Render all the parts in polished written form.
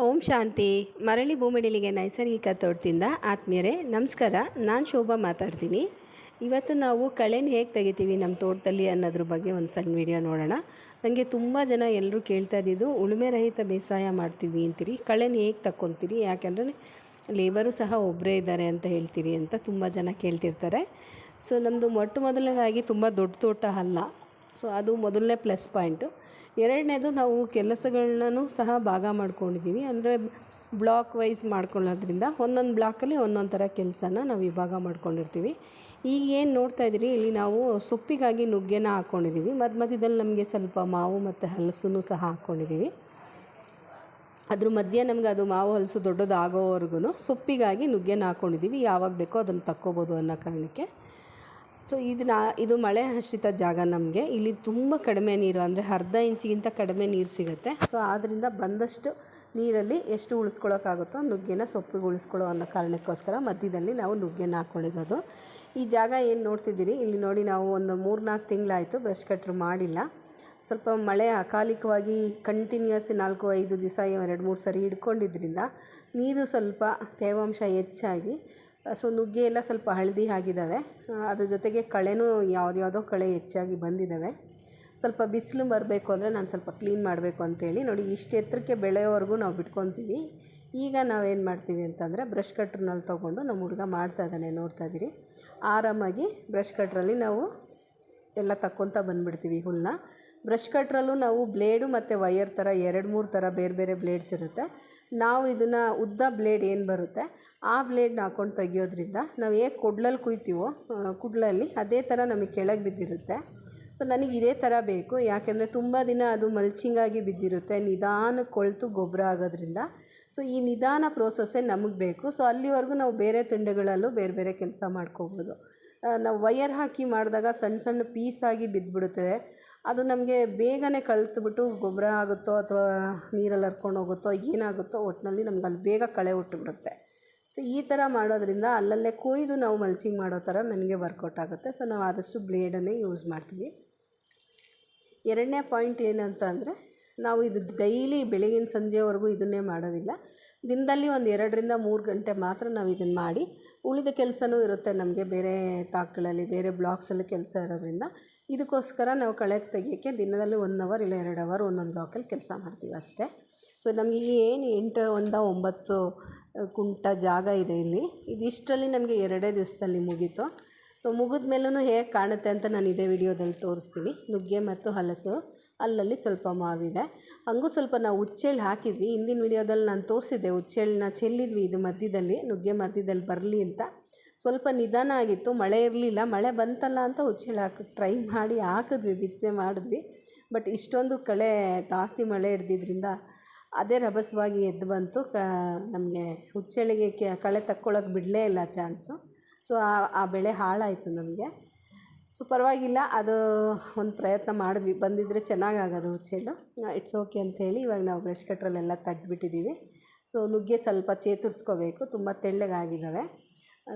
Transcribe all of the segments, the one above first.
ಓಂ ಶಾಂತಿ. ಮರಳಿ ಭೂಮಿಡಿಲಿಗೆ ನೈಸರ್ಗಿಕ ತೋಟದಿಂದ ಆತ್ಮೀಯರೇ ನಮಸ್ಕಾರ. ನಾನು ಶೋಭಾ ಮಾತಾಡ್ತೀನಿ. ಇವತ್ತು ನಾವು ಕಳೆನ ಹೇಗೆ ತೆಗಿತೀವಿ ನಮ್ಮ ತೋಟದಲ್ಲಿ ಅನ್ನೋದ್ರ ಬಗ್ಗೆ ಒಂದು ಸಣ್ಣ ವಿಡಿಯೋ ನೋಡೋಣ. ನನಗೆ ತುಂಬ ಜನ ಎಲ್ಲರೂ ಕೇಳ್ತಾ ಇದ್ದಿದ್ದು ಉಳುಮೆ ರಹಿತ ಬೇಸಾಯ ಮಾಡ್ತೀವಿ ಅಂತೀರಿ, ಕಳೆನ ಹೇಗೆ ತಕ್ಕೊತೀರಿ, ಯಾಕೆಂದರೆ ಲೇಬರು ಸಹ ಒಬ್ಬರೇ ಇದ್ದಾರೆ ಅಂತ ಹೇಳ್ತೀರಿ ಅಂತ ತುಂಬ ಜನ ಕೇಳ್ತಿರ್ತಾರೆ. ಸೊ ನಮ್ಮದು ಮೊದಲನೇದಾಗಿ ತುಂಬ ದೊಡ್ಡ ತೋಟ ಅಲ್ಲ, ಸೊ ಅದು ಮೊದಲನೇ ಪ್ಲಸ್ ಪಾಯಿಂಟು. ಎರಡನೇದು ನಾವು ಕೆಲಸಗಳನ್ನೂ ಸಹ ಭಾಗ ಮಾಡ್ಕೊಂಡಿದ್ದೀವಿ, ಅಂದರೆ ಬ್ಲಾಕ್ ವೈಸ್ ಮಾಡ್ಕೊಳ್ಳೋದ್ರಿಂದ ಒಂದೊಂದು ಬ್ಲಾಕಲ್ಲಿ ಒಂದೊಂದು ಥರ ಕೆಲಸನ ನಾವು ವಿಭಾಗ ಮಾಡ್ಕೊಂಡಿರ್ತೀವಿ. ಈಗ ಏನು ನೋಡ್ತಾ ಇದ್ದೀರಿ, ಇಲ್ಲಿ ನಾವು ಸೊಪ್ಪಿಗಾಗಿ ನುಗ್ಗೆನ ಹಾಕ್ಕೊಂಡಿದ್ದೀವಿ. ಮಧ್ಯದಲ್ಲಿ ನಮಗೆ ಸ್ವಲ್ಪ ಮಾವು ಮತ್ತು ಹಲಸು ಸಹ ಹಾಕ್ಕೊಂಡಿದ್ದೀವಿ. ಅದ್ರ ಮಧ್ಯೆ ನಮ್ಗೆ ಅದು ಮಾವು ಹಲಸು ದೊಡ್ಡದು ಆಗೋವರೆಗೂ ಸೊಪ್ಪಿಗಾಗಿ ನುಗ್ಗೆನ ಹಾಕ್ಕೊಂಡಿದ್ದೀವಿ. ಯಾವಾಗ ಬೇಕೋ ಅದನ್ನು ತಕ್ಕೋಬೋದು ಅನ್ನೋ ಕಾರಣಕ್ಕೆ. ಸೊ ಇದು ಮಳೆ ಆಶ್ರಿತ ಜಾಗ. ನಮಗೆ ಇಲ್ಲಿ ತುಂಬ ಕಡಿಮೆ ನೀರು, ಅಂದರೆ ಅರ್ಧ ಇಂಚಿಗಿಂತ ಕಡಿಮೆ ನೀರು ಸಿಗುತ್ತೆ. ಸೊ ಆದ್ದರಿಂದ ಬಂದಷ್ಟು ನೀರಲ್ಲಿ ಎಷ್ಟು ಉಳಿಸ್ಕೊಳ್ಳೋಕ್ಕಾಗುತ್ತೋ ನುಗ್ಗೆನ ಸೊಪ್ಪಿಗೆ ಉಳಿಸ್ಕೊಳ್ಳೋ ಅನ್ನೋ ಕಾರಣಕ್ಕೋಸ್ಕರ ಮಧ್ಯದಲ್ಲಿ ನಾವು ನುಗ್ಗೆನ ಹಾಕ್ಕೊಂಡಿರೋದು. ಈ ಜಾಗ ಏನು ನೋಡ್ತಿದ್ದೀರಿ, ಇಲ್ಲಿ ನೋಡಿ, ನಾವು ಒಂದು 3-4 ತಿಂಗಳಾಯಿತು ಬ್ರಷ್ ಕಟ್ರ್ ಮಾಡಿಲ್ಲ. ಸ್ವಲ್ಪ ಮಳೆ ಅಕಾಲಿಕವಾಗಿ ಕಂಟಿನ್ಯೂಸ್ 4-5 ದಿವಸ 2-3 ಸರಿ ಹಿಡ್ಕೊಂಡಿದ್ದರಿಂದ ನೀರು ಸ್ವಲ್ಪ ತೇವಾಂಶ ಹೆಚ್ಚಾಗಿ ಸೊ ನುಗ್ಗೆ ಎಲ್ಲ ಸ್ವಲ್ಪ ಹಳದಿ ಆಗಿದ್ದಾವೆ. ಅದ್ರ ಜೊತೆಗೆ ಕಳೆನೂ ಯಾವುದ್ಯಾವುದೋ ಕಳೆ ಹೆಚ್ಚಾಗಿ ಬಂದಿದ್ದಾವೆ. ಸ್ವಲ್ಪ ಬಿಸಿಲು ಬರಬೇಕು ಅಂದರೆ ನಾನು ಸ್ವಲ್ಪ ಕ್ಲೀನ್ ಮಾಡಬೇಕು ಅಂತೇಳಿ ನೋಡಿ ಇಷ್ಟು ಎತ್ತರಕ್ಕೆ ಬೆಳೆಯೋವರೆಗೂ ನಾವು ಬಿಟ್ಕೊತೀವಿ. ಈಗ ನಾವೇನು ಮಾಡ್ತೀವಿ ಅಂತಂದರೆ ಬ್ರಷ್ ಕಟ್ರ್ನಲ್ಲಿ ತೊಗೊಂಡು ನಮ್ಮ ಹುಡುಗ ಮಾಡ್ತಾ ಇದ್ದಾನೆ, ನೋಡ್ತಾ ಇದ್ದೀರಿ. ಆರಾಮಾಗಿ ಬ್ರಷ್ ಕಟ್ರಲ್ಲಿ ನಾವು ಎಲ್ಲ ತಕ್ಕೊತ ಬಂದುಬಿಡ್ತೀವಿ ಹುಲ್ಲನ್ನ. ಬ್ರಷ್ ಕಟ್ರಲ್ಲೂ ನಾವು ಬ್ಲೇಡು ಮತ್ತು ವಯರ್ ಥರ 2-3 ಥರ ಬೇರೆ ಬೇರೆ ಬ್ಲೇಡ್ಸ್ ಇರುತ್ತೆ. ನಾವು ಇದನ್ನು ಉದ್ದ ಬ್ಲೇಡ್ ಏನು ಬರುತ್ತೆ ಆ ಬ್ಲೇಡ್ನ ಹಾಕ್ಕೊಂಡು ತೆಗಿಯೋದ್ರಿಂದ ನಾವು ಹೇಗೆ ಕೊಡ್ಲಲ್ಲಿ ಕುಯ್ತೀವೋ ಕುಡ್ಲಲ್ಲಿ ಅದೇ ಥರ ನಮಗೆ ಕೆಳಗೆ ಬಿದ್ದಿರುತ್ತೆ. ಸೊ ನನಗೆ ಇದೇ ಥರ ಬೇಕು, ಯಾಕೆಂದರೆ ತುಂಬ ದಿನ ಅದು ಮಲ್ಚಿಂಗಾಗಿ ಬಿದ್ದಿರುತ್ತೆ, ನಿಧಾನಕ್ಕೆ ಕೊಳೆತು ಗೊಬ್ಬರ ಆಗೋದ್ರಿಂದ. ಸೊ ಈ ನಿಧಾನ ಪ್ರೋಸೆಸ್ಸೇ ನಮಗೆ ಬೇಕು. ಸೊ ಅಲ್ಲಿವರೆಗೂ ನಾವು ಬೇರೆ ತಿಂಡಿಗಳಲ್ಲೂ ಬೇರೆ ಬೇರೆ ಕೆಲಸ ಮಾಡ್ಕೋಬೋದು. ನಾವು ವಯರ್ ಹಾಕಿ ಮಾಡಿದಾಗ ಸಣ್ಣ ಸಣ್ಣ ಪೀಸಾಗಿ ಬಿದ್ದುಬಿಡುತ್ತೆ. ಅದು ನಮಗೆ ಬೇಗನೆ ಕಲ್ತ್ಬಿಟ್ಟು ಗೊಬ್ಬರ ಆಗುತ್ತೋ ಅಥವಾ ನೀರಲ್ಲಿ ಹರ್ಕೊಂಡು ಹೋಗುತ್ತೋ ಏನಾಗುತ್ತೋ, ಒಟ್ಟಿನಲ್ಲಿ ನಮ್ಗೆ ಅಲ್ಲಿ ಬೇಗ ಕಳೆ ಹುಟ್ಟುಬಿಡುತ್ತೆ. ಸೊ ಈ ಥರ ಮಾಡೋದ್ರಿಂದ ಅಲ್ಲಲ್ಲೇ ಕೊಯ್ದು ನಾವು ಮಲ್ಚಿಂಗ್ ಮಾಡೋ ಥರ ನನಗೆ ವರ್ಕೌಟ್ ಆಗುತ್ತೆ. ಸೊ ನಾವು ಆದಷ್ಟು ಬ್ಲೇಡನ್ನೇ ಯೂಸ್ ಮಾಡ್ತೀವಿ. ಎರಡನೇ ಪಾಯಿಂಟ್ ಏನಂತ ಅಂದರೆ, ನಾವು ಇದು ಡೈಲಿ ಬೆಳಗಿನ ಸಂಜೆವರೆಗೂ ಇದನ್ನೇ ಮಾಡೋದಿಲ್ಲ. ದಿನದಲ್ಲಿ ಒಂದು 2-3 ಗಂಟೆ ಮಾತ್ರ ನಾವು ಇದನ್ನು ಮಾಡಿ, ಉಳಿದ ಕೆಲಸನೂ ಇರುತ್ತೆ ನಮಗೆ ಬೇರೆ ತಾಕುಗಳಲ್ಲಿ ಬೇರೆ ಬ್ಲಾಕ್ಸಲ್ಲಿ ಕೆಲಸ ಇರೋದ್ರಿಂದ. ಇದಕ್ಕೋಸ್ಕರ ನಾವು ಕಳೆ ತೆಗಿಯೋಕ್ಕೆ ದಿನದಲ್ಲಿ 1 ಅವರ್ ಇಲ್ಲ 2 ಅವರ್ ಒಂದೊಂದು ಬ್ಲಾಕಲ್ಲಿ ಕೆಲಸ ಮಾಡ್ತೀವಿ ಅಷ್ಟೇ. ಸೊ ನಮಗೆ ಏನು 8-9 ಕುಂಟ ಜಾಗ ಇದೆ ಇಲ್ಲಿ. ಇದಿಷ್ಟರಲ್ಲಿ ನಮಗೆ 2 ದಿವಸದಲ್ಲಿ ಮುಗೀತು. ಸೊ ಮುಗಿದ ಮೇಲೂ ಹೇಗೆ ಕಾಣುತ್ತೆ ಅಂತ ನಾನು ಇದೇ ವಿಡಿಯೋದಲ್ಲಿ ತೋರಿಸ್ತೀನಿ. ನುಗ್ಗೆ ಮತ್ತು ಹಲಸು, ಅಲ್ಲಲ್ಲಿ ಸ್ವಲ್ಪ ಮಾವಿದೆ. ಹಂಗೂ ಸ್ವಲ್ಪ ನಾವು ಹುಚ್ಚೆಳ್ಳು ಹಾಕಿದ್ವಿ. ಹಿಂದಿನ ವಿಡಿಯೋದಲ್ಲಿ ನಾನು ತೋರಿಸಿದ್ದೆ, ಹುಚ್ಚೆಳ್ಳನ್ನ ಚೆಲ್ಲಿದ್ವಿ ಇದು ಮಧ್ಯದಲ್ಲಿ, ನುಗ್ಗೆ ಮಧ್ಯದಲ್ಲಿ ಬರಲಿ ಅಂತ. ಸ್ವಲ್ಪ ನಿಧಾನ ಆಗಿತ್ತು, ಮಳೆ ಇರಲಿಲ್ಲ. ಮಳೆ ಬಂತಲ್ಲ ಅಂತ ಹುಚ್ಚೆಳ್ಳು ಹಾಕಕ್ಕೆ ಟ್ರೈ ಮಾಡಿ ಹಾಕಿದ್ವಿ, ಬಿತ್ತನೆ ಮಾಡಿದ್ವಿ. ಬಟ್ ಇಷ್ಟೊಂದು ಕಳೆ ಜಾಸ್ತಿ ಮಳೆ ಹಿಡ್ದಿದ್ರಿಂದ ಅದೇ ರಭಸವಾಗಿ ಎದ್ದು ಬಂತು. ನಮಗೆ ಹುಚ್ಚೆಳ್ಳಿಗೆ ಕಳೆ ತಕ್ಕೊಳ್ಳೋಕೆ ಬಿಡಲೇ ಇಲ್ಲ ಚಾನ್ಸು. ಸೊ ಆ ಬೆಳೆ ಹಾಳಾಯಿತು ನಮಗೆ. ಸೊ ಪರವಾಗಿಲ್ಲ, ಅದು ಒಂದು ಪ್ರಯತ್ನ ಮಾಡಿದ್ವಿ, ಬಂದಿದ್ದರೆ ಚೆನ್ನಾಗಾಗೋದು ಹುಚ್ಚೆಳ್ಳು. ಇಟ್ಸ್ ಓಕೆ ಅಂಥೇಳಿ ಇವಾಗ ನಾವು ಬ್ರಷ್ ಕಟ್ರಲ್ಲೆಲ್ಲ ತೆಗೆದುಬಿಟ್ಟಿದ್ದೀವಿ. ಸೊ ನುಗ್ಗೆ ಸ್ವಲ್ಪ ಚೇತರಿಸ್ಕೋಬೇಕು, ತುಂಬ ತೆಳ್ಳಗಾಗಿದ್ದಾವೆ.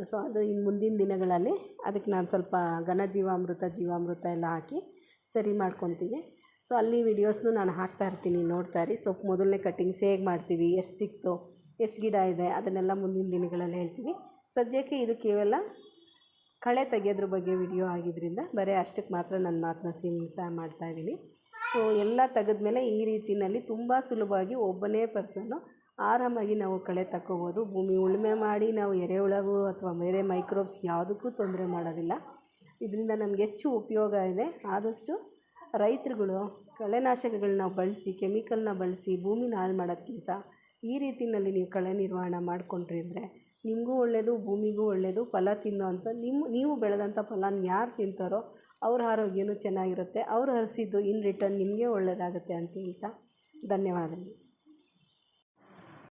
ಸೊ ಅದು ಇನ್ನು ಮುಂದಿನ ದಿನಗಳಲ್ಲಿ ಅದಕ್ಕೆ ನಾನು ಸ್ವಲ್ಪ ಜೀವಾಮೃತ ಎಲ್ಲ ಹಾಕಿ ಸರಿ ಮಾಡ್ಕೊತೀನಿ. ಸೊ ಅಲ್ಲಿ ವಿಡಿಯೋಸ್ನು ನಾನು ಹಾಕ್ತಾಯಿರ್ತೀನಿ, ನೋಡ್ತಾ ಇರಿ. ಸೊ ಮೊದಲನೇ ಕಟ್ಟಿಂಗ್ಸ್ ಹೇಗೆ ಮಾಡ್ತೀವಿ, ಎಷ್ಟು ಸಿಕ್ತೋ, ಎಷ್ಟು ಗಿಡ ಇದೆ, ಅದನ್ನೆಲ್ಲ ಮುಂದಿನ ದಿನಗಳಲ್ಲಿ ಹೇಳ್ತೀವಿ. ಸದ್ಯಕ್ಕೆ ಇದು ಕೇವಲ ಕಳೆ ತೆಗೆಯೋದ್ರ ಬಗ್ಗೆ ವಿಡಿಯೋ ಆಗಿದ್ದರಿಂದ ಬರೀ ಅಷ್ಟಕ್ಕೆ ಮಾತ್ರ ನನ್ನ ಮಾತನ್ನ ಸೀಮಿತ ಮಾಡ್ತಾಯಿದ್ದೀನಿ. ಸೊ ಎಲ್ಲ ತೆಗೆದ್ಮೇಲೆ ಈ ರೀತಿಯಲ್ಲಿ ತುಂಬ ಸುಲಭವಾಗಿ ಒಬ್ಬನೇ ಪರ್ಸನ್ನು ಆರಾಮಾಗಿ ನಾವು ಕಳೆ ತಕ್ಕೋಬೋದು. ಭೂಮಿ ಉಳುಮೆ ಮಾಡಿ ನಾವು ಎರೆಹುಳಗೂ ಅಥವಾ ಬೇರೆ ಮೈಕ್ರೋಬ್ಸ್ ಯಾವುದಕ್ಕೂ ತೊಂದರೆ ಮಾಡೋದಿಲ್ಲ. ಇದರಿಂದ ನಮಗೆ ಹೆಚ್ಚು ಉಪಯೋಗ ಇದೆ. ಆದಷ್ಟು ರೈತರುಗಳು ಕಳೆನಾಶಕಗಳನ್ನ ಬಳಸಿ, ಕೆಮಿಕಲ್ನ ಬಳಸಿ ಭೂಮಿನ ಹಾಳು ಮಾಡೋದಕ್ಕಿಂತ ಈ ರೀತಿಯಲ್ಲಿ ನೀವು ಕಳೆ ನಿರ್ವಹಣೆ ಮಾಡಿಕೊಂಡ್ರಿ ಅಂದರೆ ನಿಮಗೂ ಒಳ್ಳೆಯದು, ಭೂಮಿಗೂ ಒಳ್ಳೆಯದು. ಫಲ ತಿನ್ನೋ ಅಂತ ನೀವು ಬೆಳೆದಂಥ ಫಲನ ಯಾರು ತಿಂತಾರೋ ಅವ್ರ ಆರೋಗ್ಯನೂ ಚೆನ್ನಾಗಿರುತ್ತೆ. ಅವ್ರು ಹರಿಸಿದ್ದು ಇನ್ ರಿಟರ್ನ್ ನಿಮಗೆ ಒಳ್ಳೆಯದಾಗುತ್ತೆ ಅಂತ ಹೇಳ್ತಾ ಧನ್ಯವಾದಗಳು.